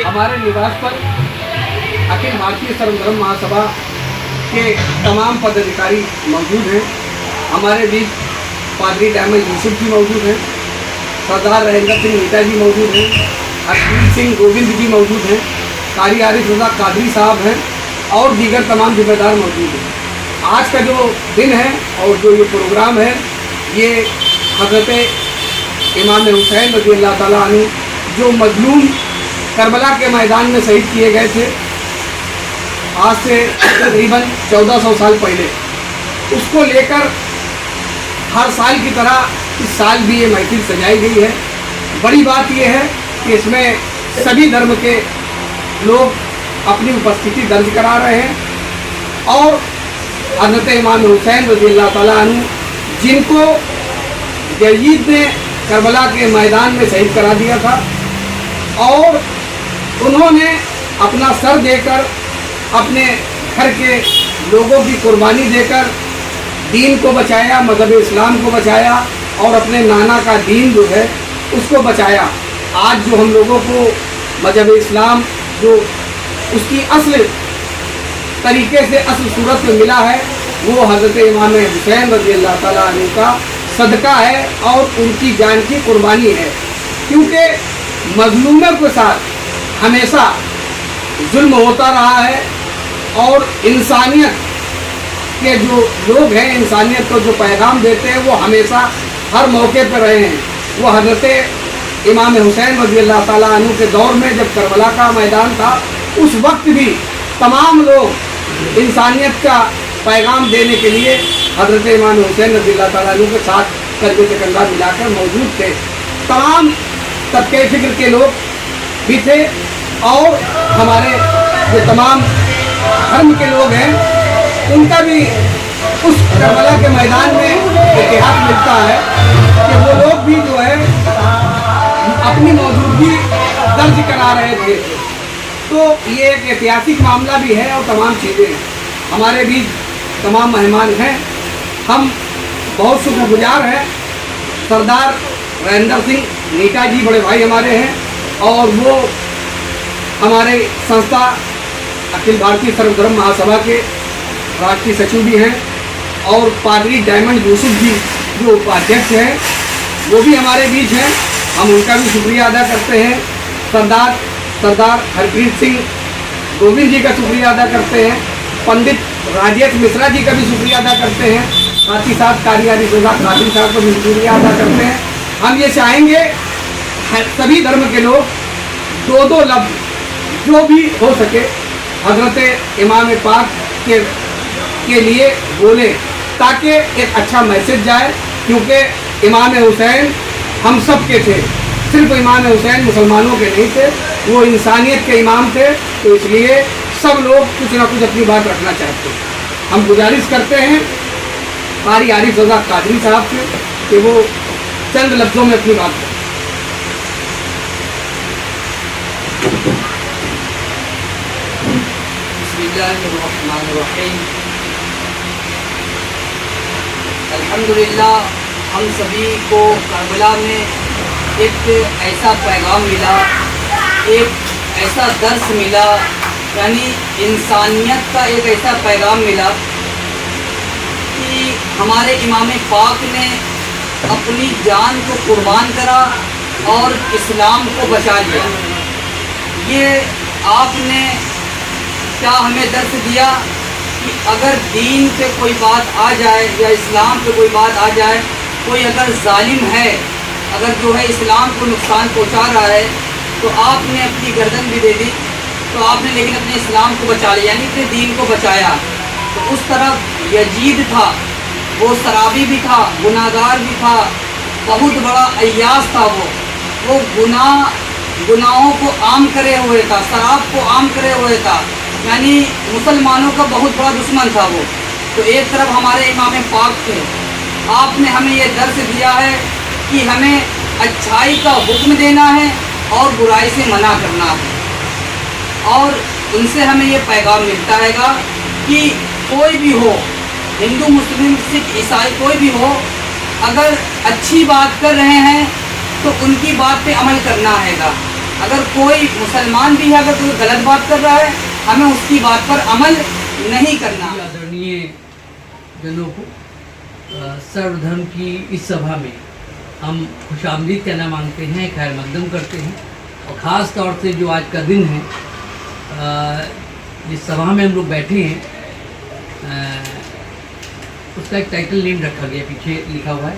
हमारे निवास पर अखिल भारतीय सर्वधर्म महासभा के तमाम पदाधिकारी मौजूद हैं। हमारे बीच पादरी डायमंड यूसुफ जी मौजूद हैं, सरदार राजेंद्र सिंह नीता जी मौजूद हैं, हरप्रीत सिंह गोविंद जी मौजूद हैं, कारी आरिफ रजा कादरी साहब हैं और दीगर तमाम जिम्मेदार मौजूद हैं। आज का जो दिन है और जो ये प्रोग्राम है, ये हज़रत इमाम हुसैन रज़ी अल्लाह ताला अन्हु जो मजलूम करबला के मैदान में शहीद किए गए थे आज से तकरीबन 1400 साल पहले, उसको लेकर हर साल की तरह इस साल भी ये महफिल सजाई गई है। बड़ी बात ये है कि इसमें सभी धर्म के लोग अपनी उपस्थिति दर्ज करा रहे हैं और हज़रत इमाम हुसैन रज़ी अल्लाह ताला अन्हु जिनको यजीद ने करबला के मैदान में शहीद करा दिया था और उन्होंने अपना सर देकर अपने घर के लोगों की कुर्बानी देकर दीन को बचाया, मज़हब इस्लाम को बचाया और अपने नाना का दीन जो है उसको बचाया। आज जो हम लोगों को मज़हब इस्लाम जो उसकी असल तरीके से असल सूरत में मिला है, वो हज़रत इमाम हुसैन रज़ी अल्लाह ताला अन्हु का सदका है और उनकी जान की कुर्बानी है। क्योंकि मज़लूमों के साथ हमेशा जुल्म होता रहा है और इंसानियत के जो लोग हैं, इंसानियत को जो पैगाम देते हैं, वो हमेशा हर मौके पर रहे हैं। वो हज़रत इमाम हुसैन रज़ी अल्लाह ताला अन्हु के दौर में जब करबला का मैदान था, उस वक्त भी तमाम लोग इंसानियत का पैगाम देने के लिए हज़रत इमाम हुसैन रज़ी अल्लाह ताला अन्हु के साथ कंधे से कंधा मिलाकर मौजूद थे। तमाम तबके फिक्र के लोग भी थे और हमारे जो तमाम धर्म के लोग हैं, उनका भी उस करबला के मैदान में इतिहास मिलता है कि वो लोग भी जो है अपनी मौजूदगी दर्ज करा रहे थे। तो ये एक ऐतिहासिक मामला भी है और तमाम चीज़ें हैं। हमारे बीच तमाम मेहमान हैं, हम बहुत शुक्रगुजार हैं। सरदार राजेंद्र सिंह नीता जी बड़े भाई हमारे हैं और वो हमारे संस्था अखिल भारतीय सर्वधर्म महासभा के राष्ट्रीय सचिव भी हैं और पादरी डायमंड यूसुफ जी जो उपाध्यक्ष हैं, वो भी हमारे बीच हैं। हम उनका भी शुक्रिया अदा करते हैं। सरदार हरप्रीत सिंह गोविंद जी का शुक्रिया अदा करते हैं। पंडित राजेश मिश्रा जी का भी शुक्रिया अदा करते हैं। साथ ही साथ कारी आरिफ रजा कादरी साहब का भी शुक्रिया अदा करते हैं। हम ये चाहेंगे सभी धर्म के लोग दो लफ्ज़ जो भी हो सके हज़रत इमाम पाक के लिए बोले, ताकि एक अच्छा मैसेज जाए। क्योंकि इमाम हुसैन हम सब के थे, सिर्फ इमाम हुसैन मुसलमानों के नहीं थे, वो इंसानियत के इमाम थे। तो इसलिए सब लोग कुछ ना कुछ अपनी बात रखना चाहते हैं। हम गुजारिश करते हैं कारी आरिफ रजा कादरी साहब से कि वो चंद लफ्ज़ों में अपनी बात करें। बिस्मिल्लाहिर्रहमानिर्रहीम। अल्हम्दुलिल्लाह, हम सभी को करबला में एक ऐसा पैगाम मिला, एक ऐसा दर्स मिला, यानी इंसानियत का एक ऐसा पैगाम मिला कि हमारे इमाम पाक ने अपनी जान को कुर्बान करा और इस्लाम को बचा लिया। ये आपने क्या हमें दर्स दिया कि अगर दीन पे कोई बात आ जाए या इस्लाम पे कोई बात आ जाए, कोई अगर जालिम है, अगर जो है इस्लाम को नुकसान पहुंचा रहा है, तो आपने अपनी गर्दन भी दे दी, तो आपने लेकिन अपने इस्लाम को बचा लिया, यानी अपने दीन को बचाया। तो उस तरफ यजीद था, वो शराबी भी था, गुनाहगार भी था, बहुत बड़ा अय्यास था। वो गुनाहों को आम करे हुए था, शराब को आम करे हुए था, यानी मुसलमानों का बहुत बड़ा दुश्मन था वो। तो एक तरफ हमारे इमाम पाक थे। आपने हमें ये दर्स दिया है कि हमें अच्छाई का हुक्म देना है और बुराई से मना करना है, और उनसे हमें ये पैगाम मिलता हैगा कि कोई भी हो, हिंदू मुस्लिम सिख ईसाई कोई भी हो, अगर अच्छी बात कर रहे हैं तो उनकी बात पे अमल करना हैगा। अगर कोई मुसलमान भी है, अगर कोई गलत बात कर रहा है, हमें उसकी बात पर अमल नहीं करना। आदरणीय जनों को सर्वधर्म की इस सभा में हम खुशामदीद कहना मांगते हैं, खैर मकदम करते हैं। और ख़ास तौर से जो आज का दिन है, जिस सभा में हम लोग बैठे हैं, उसका एक टाइटल नेम रखा गया, पीछे लिखा हुआ है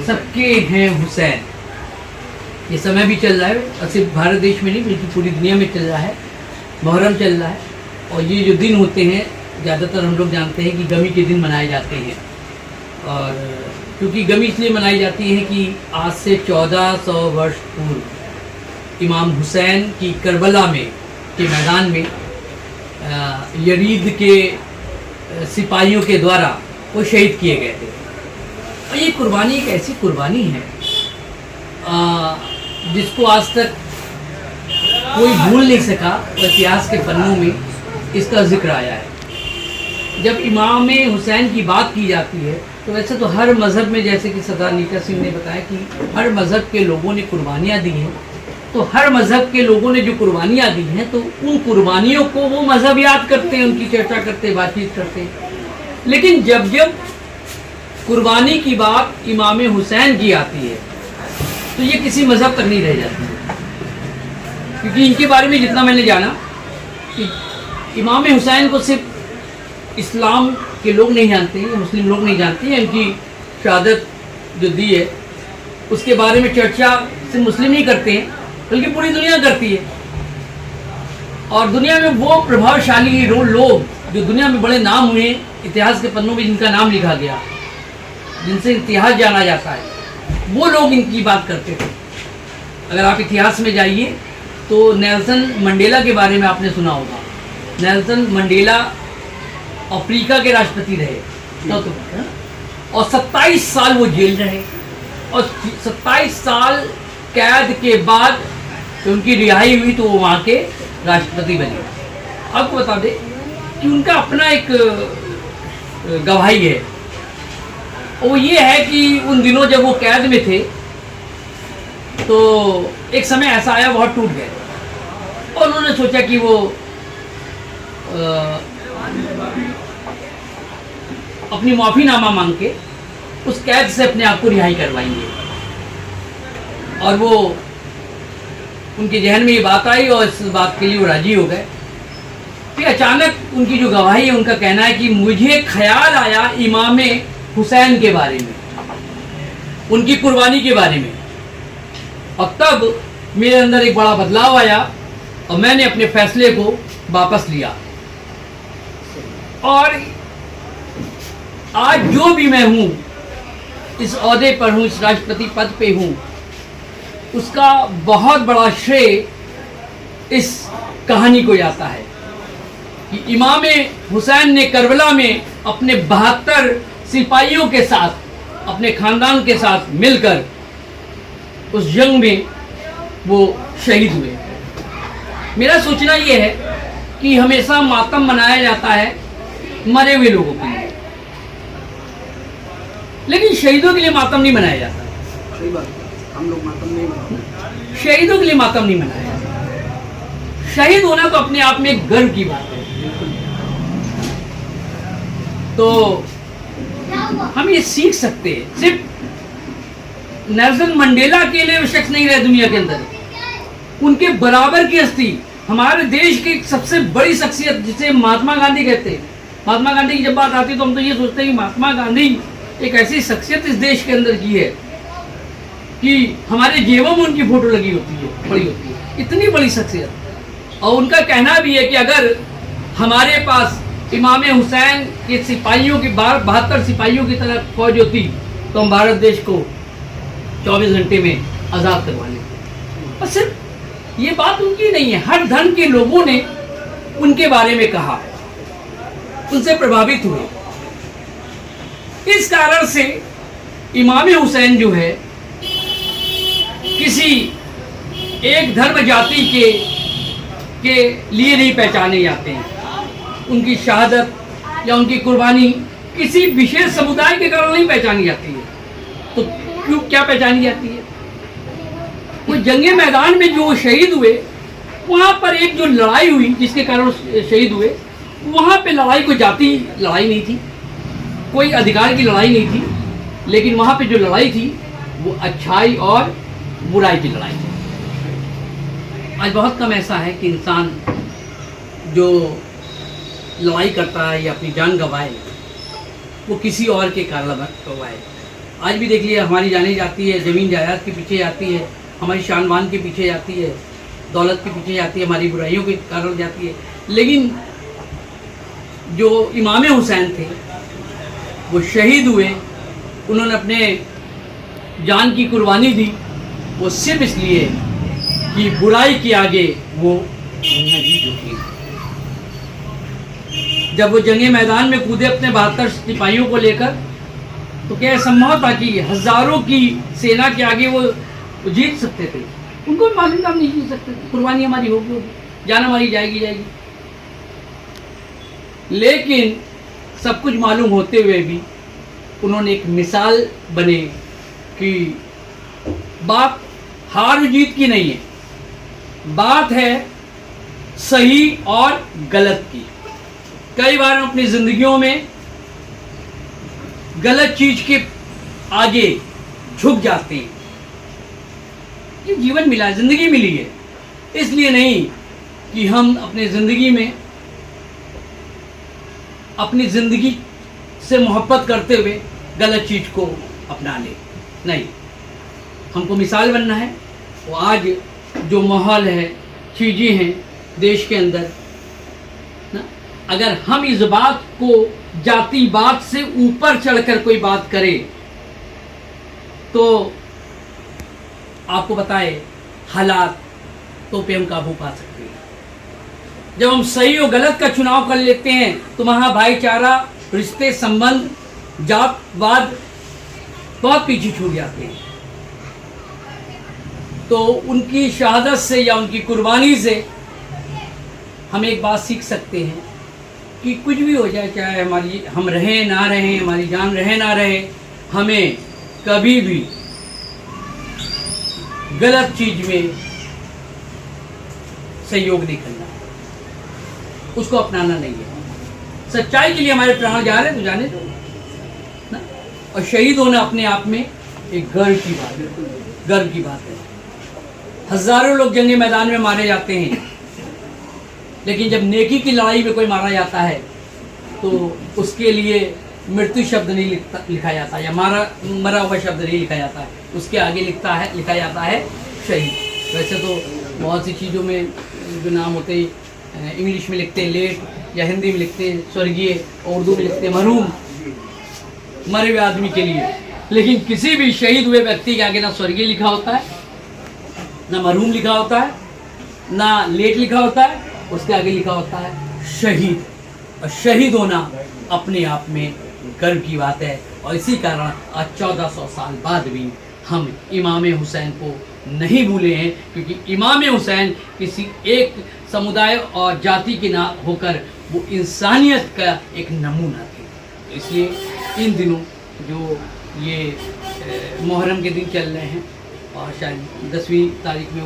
सबके हैं हुसैन। ये समय भी चल रहा है, और सिर्फ भारत देश में नहीं बल्कि पूरी दुनिया में चल रहा है। मुहर्रम चल रहा है, और ये जो दिन होते हैं ज़्यादातर हम लोग जानते हैं कि गमी के दिन मनाए जाते हैं। और क्योंकि गमी इसलिए मनाई जाती है कि आज से 1400 वर्ष पूर्व इमाम हुसैन की करबला में के मैदान में यजीद के सिपाहियों के द्वारा वो शहीद किए गए थे। और ये कुर्बानी एक ऐसी कुर्बानी है जिसको आज तक कोई भूल नहीं सका, और इतिहास के पन्नों में इसका जिक्र आया है। जब इमाम हुसैन की बात की जाती है तो वैसे तो हर मज़हब में, जैसे कि सरदार नीता सिंह ने बताया कि हर मज़हब के लोगों ने कुर्बानियाँ दी हैं, तो हर मज़हब के लोगों ने जो कुर्बानियाँ दी हैं तो उन कुर्बानियों को वो मज़हब याद करते हैं, उनकी चर्चा करते हैं, बातचीत करते हैं। लेकिन जब जब कुर्बानी की बात इमाम हुसैन की आती है तो ये किसी मज़हब तक नहीं रह जाती है। क्योंकि इनके बारे में जितना मैंने जाना कि इमाम हुसैन को सिर्फ इस्लाम के लोग नहीं जानते हैं, मुस्लिम लोग नहीं जानते हैं। इनकी शहादत जो दी है उसके बारे में चर्चा सिर्फ मुस्लिम नहीं करते हैं बल्कि पूरी दुनिया करती है। और दुनिया में वो प्रभावशाली लोग जो दुनिया में बड़े नाम हुए, इतिहास के पन्नों में जिनका नाम लिखा गया, जिनसे इतिहास जाना जाता है, वो लोग इनकी बात करते थे। अगर आप इतिहास में जाइए तो नेल्सन मंडेला के बारे में आपने सुना होगा। नेल्सन मंडेला अफ्रीका के राष्ट्रपति रहे और 27 साल वो जेल रहे, और 27 साल कैद के बाद तो उनकी रिहाई हुई तो वो वहाँ के राष्ट्रपति बने। आपको बता दें कि उनका अपना एक गवाही है, वो ये है कि उन दिनों जब वो कैद में थे तो एक समय ऐसा आया, बहुत टूट गए और उन्होंने सोचा कि वो अपनी माफ़ीनामा मांग के उस कैद से अपने आप को रिहाई करवाएंगे। और वो उनके जहन में ये बात आई और इस बात के लिए वो राजी हो गए। फिर अचानक उनकी जो गवाही है, उनका कहना है कि मुझे ख्याल आया इमाम हुसैन के बारे में, उनकी कुर्बानी के बारे में, और तब मेरे अंदर एक बड़ा बदलाव आया और मैंने अपने फैसले को वापस लिया। और आज जो भी मैं हूँ, इस ओहदे पर हूँ, इस राष्ट्रपति पद पे हूँ, उसका बहुत बड़ा श्रेय इस कहानी को जाता है कि इमाम हुसैन ने करबला में अपने 72 सिपाहियों के साथ, अपने ख़ानदान के साथ मिलकर उस जंग में वो शहीद हुए। मेरा सोचना ये है कि हमेशा मातम मनाया जाता है मरे हुए लोगों के लिए, लेकिन शहीदों के लिए मातम नहीं मनाया जाता। सही बात है, हम लोग मातम नहीं मनाते। शहीदों के लिए मातम नहीं मनाया जाता। शहीद होना तो अपने आप में एक गर्व की बात है। तो हम ये सीख सकते हैं, सिर्फ नेल्सन मंडेला के लिए शख्स नहीं रहे दुनिया के अंदर, उनके बराबर की हस्ती, हमारे देश की सबसे बड़ी शख्सियत जिसे महात्मा गांधी कहते हैं। महात्मा गांधी की जब बात आती है तो हम तो ये सोचते हैं कि महात्मा गांधी एक ऐसी शख्सियत इस देश के अंदर की है कि हमारे जेबों में उनकी फोटो लगी होती है, बड़ी होती है, इतनी बड़ी शख्सियत। और उनका कहना भी है कि अगर हमारे पास इमाम हुसैन के सिपाहियों की 72 सिपाहियों की तरह फौज होती तो हम भारत देश को 24 घंटे में आज़ाद करवा लेते। और सिर्फ ये बात उनकी नहीं है, हर धर्म के लोगों ने उनके बारे में कहा, उनसे प्रभावित हुए। इस कारण से इमाम हुसैन जो है किसी एक धर्म जाति के लिए नहीं पहचाने जाते हैं। उनकी शहादत या उनकी कुर्बानी किसी विशेष समुदाय के कारण नहीं पहचानी जाती है। तो क्यों, क्या पहचानी जाती है? वो जंगे मैदान में जो शहीद हुए, वहाँ पर एक जो लड़ाई हुई जिसके कारण शहीद हुए, वहाँ पे लड़ाई कोई जाति लड़ाई नहीं थी, कोई अधिकार की लड़ाई नहीं थी, लेकिन वहाँ पे जो लड़ाई थी वो अच्छाई और बुराई की लड़ाई थी। आज बहुत कम ऐसा है कि इंसान जो लड़ाई करता है या अपनी जान गंवाए वो किसी और के कारण गंवाए। आज भी देख लिया, हमारी जाने जाती है, ज़मीन जायदाद के पीछे जाती है, हमारी शान बान के पीछे जाती है, दौलत के पीछे जाती है, हमारी बुराइयों के कारण जाती है। लेकिन जो इमाम हुसैन थे वो शहीद हुए, उन्होंने अपने जान की कुर्बानी दी, वो सिर्फ इसलिए कि बुराई के आगे वो नहीं झुकी। जब वो जंगे मैदान में कूदे अपने 72 सिपाहियों को लेकर, तो क्या संभव था कि हजारों की सेना के आगे वो जीत सकते थे? उनको भी मालूम था हम नहीं जीत सकते थे, कुर्बानी हमारी होगी, जान हमारी जाएगी। लेकिन सब कुछ मालूम होते हुए भी उन्होंने एक मिसाल बने कि बात हार जीत की नहीं है, बात है सही और गलत की। कई बार हम अपनी जिंदगियों में गलत चीज के आगे झुक जाते हैं। ये जीवन मिला है, जिंदगी मिली है, इसलिए नहीं कि हम अपने जिंदगी में अपनी जिंदगी से मोहब्बत करते हुए गलत चीज को अपना ले। नहीं, हमको मिसाल बनना है। वो आज जो माहौल है, चीजें हैं देश के अंदर ना, अगर हम इस बात को जातिवाद से ऊपर चढ़कर कोई बात करे तो आपको बताए हालात तो पे हम काबू पा सकते हैं। जब हम सही और गलत का चुनाव कर लेते हैं तो वहां भाईचारा, रिश्ते, संबंध, जातवाद बहुत पीछे छूट जाते हैं। तो उनकी शहादत से या उनकी कुर्बानी से हम एक बात सीख सकते हैं कि कुछ भी हो जाए, चाहे हम रहें ना रहें, हमारी जान रहे ना रहे, हमें कभी भी गलत चीज में सहयोग नहीं करना, उसको अपनाना नहीं है। सच्चाई के लिए हमारे प्राण जा रहे हैं तो जाने दो ना। और शहीद होना अपने आप में एक गर्व की बात है, गर्व की बात है। हजारों लोग जंगे मैदान में मारे जाते हैं, लेकिन जब नेकी की लड़ाई में कोई मारा जाता है तो उसके लिए मृत्यु शब्द नहीं लिखा जाता, या मरा हुआ शब्द नहीं लिखा जाता है, उसके आगे लिखा जाता है शहीद। वैसे तो बहुत सी चीज़ों में जो नाम होते हैं, इंग्लिश में लिखते हैं लेट, या हिंदी में लिखते हैं स्वर्गीय, उर्दू में लिखते हैं मरहूम, मरे हुए आदमी के लिए। लेकिन किसी भी शहीद हुए व्यक्ति के आगे ना स्वर्गीय लिखा होता है, ना मरहूम लिखा होता है, ना लेट लिखा होता है, उसके आगे लिखा होता है शहीद। और शहीद होना अपने आप में गर्व की बात है। और इसी कारण आज 1400 साल बाद भी हम इमाम हुसैन को नहीं भूले हैं, क्योंकि इमाम हुसैन किसी एक समुदाय और जाति के ना होकर वो इंसानियत का एक नमूना थे। तो इसलिए इन दिनों जो ये मुहर्रम के दिन चल रहे हैं, और शायद 10वीं तारीख में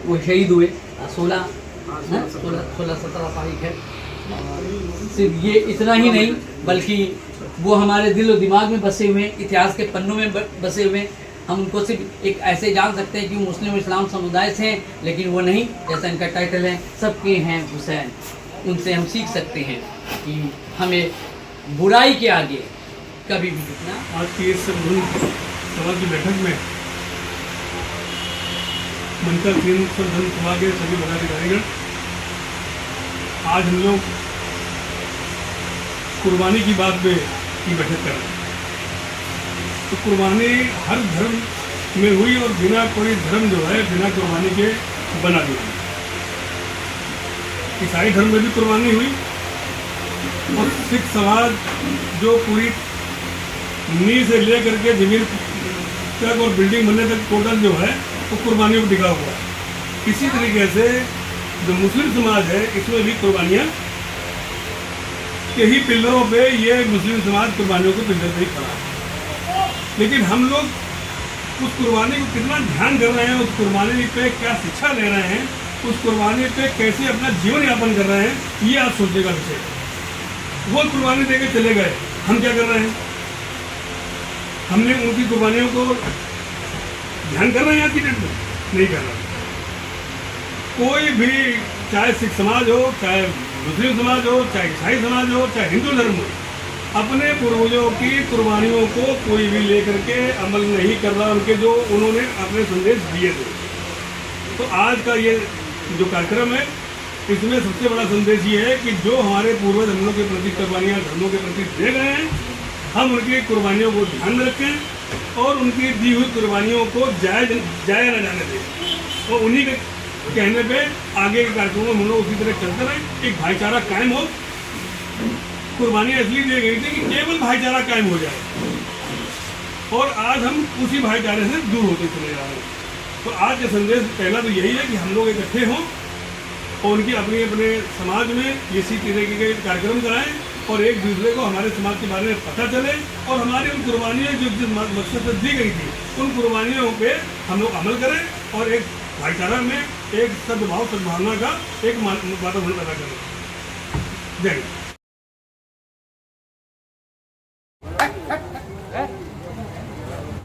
वो शहीद हुए, 16-17 तारीख है। सिर्फ ये इतना ही नहीं, बल्कि वो हमारे दिल और दिमाग में बसे हुए, इतिहास के पन्नों में बसे हुए। हम उनको सिर्फ एक ऐसे जान सकते हैं कि मुस्लिम इस्लाम समुदाय से हैं, लेकिन वो नहीं, जैसा इनका टाइटल है, सबके हैं हुसैन। उनसे हम सीख सकते हैं कि हमें बुराई के आगे कभी भी झुकना। आज की इस सभा की बैठक में मनका तीन धर्म सभा के सभी पदाधिकारीगण, आज हम लोग कुर्बानी की बात पे की बैठक कर रहे हैं। तो कुर्बानी हर धर्म में हुई, और बिना कोई धर्म जो है बिना कुर्बानी के बना भी हुई। ईसाई धर्म में भी कुर्बानी हुई, और सिख समाज जो पूरी नींव से ले करके जमीन तक और बिल्डिंग बनने तक टोटल जो है वो कुर्बानियों पर टिका हुआ है। इसी तरीके से जो मुस्लिम समाज है, इसमें भी कुर्बानियाँ के ही पिलरों पे ये मुस्लिम समाज कुर्बानियों के पिलर पे ही खड़ा है। लेकिन हम लोग उस कुर्बानी को कितना ध्यान कर रहे हैं, उस कुर्बानी पे क्या शिक्षा ले रहे हैं, उस कुर्बानी पे कैसे अपना जीवन यापन कर रहे हैं, ये आप सोचने का विषय है। वो कुर्बानी देके चले गए, हम क्या कर रहे हैं? हमने उनकी कुर्बानियों को ध्यान कर रहे हैं आज की डेट में? नहीं कर रहे। कोई भी, चाहे सिख समाज हो, चाहे मुस्लिम समाज हो, चाहे ईसाई समाज हो, चाहे हिंदू धर्म हो, अपने पूर्वजों की कुर्बानियों को कोई भी लेकर के अमल नहीं कर रहा, उनके जो उन्होंने अपने संदेश दिए थे। तो आज का ये जो कार्यक्रम है, इसमें सबसे बड़ा संदेश ये है कि जो हमारे पूर्वज हम लोग के प्रति कुर्बानियाँ धर्मों के प्रति दे गए हैं, हम उनकी कुर्बानियों को ध्यान में रखें और उनकी दी हुई कुर्बानियों को जाया न जाने दें। और उन्हीं के कहने पे आगे के कार्यक्रमों में हम लोग उसी तरह चलते रहें, एक भाईचारा कायम हो। कुर्बानियाँ इसलिए दी गई थी कि केवल भाईचारा कायम हो जाए, और आज हम उसी भाईचारे से दूर होते चले जा रहे हैं। तो आज का संदेश पहला तो यही है कि हम लोग इकट्ठे हों और उनकी अपने अपने समाज में इसी तरह के कार्यक्रम कराएं और एक दूसरे को हमारे समाज के बारे में पता चले, और हमारी उन कुर्बानियाँ जो जिस मकसद से दी गई थी, उन कुर्बानियों पे हम लोग अमल करें और एक भाईचारा में एक सद्भाव सद्भावना का एक वातावरण पैदा करें। जय हिंद।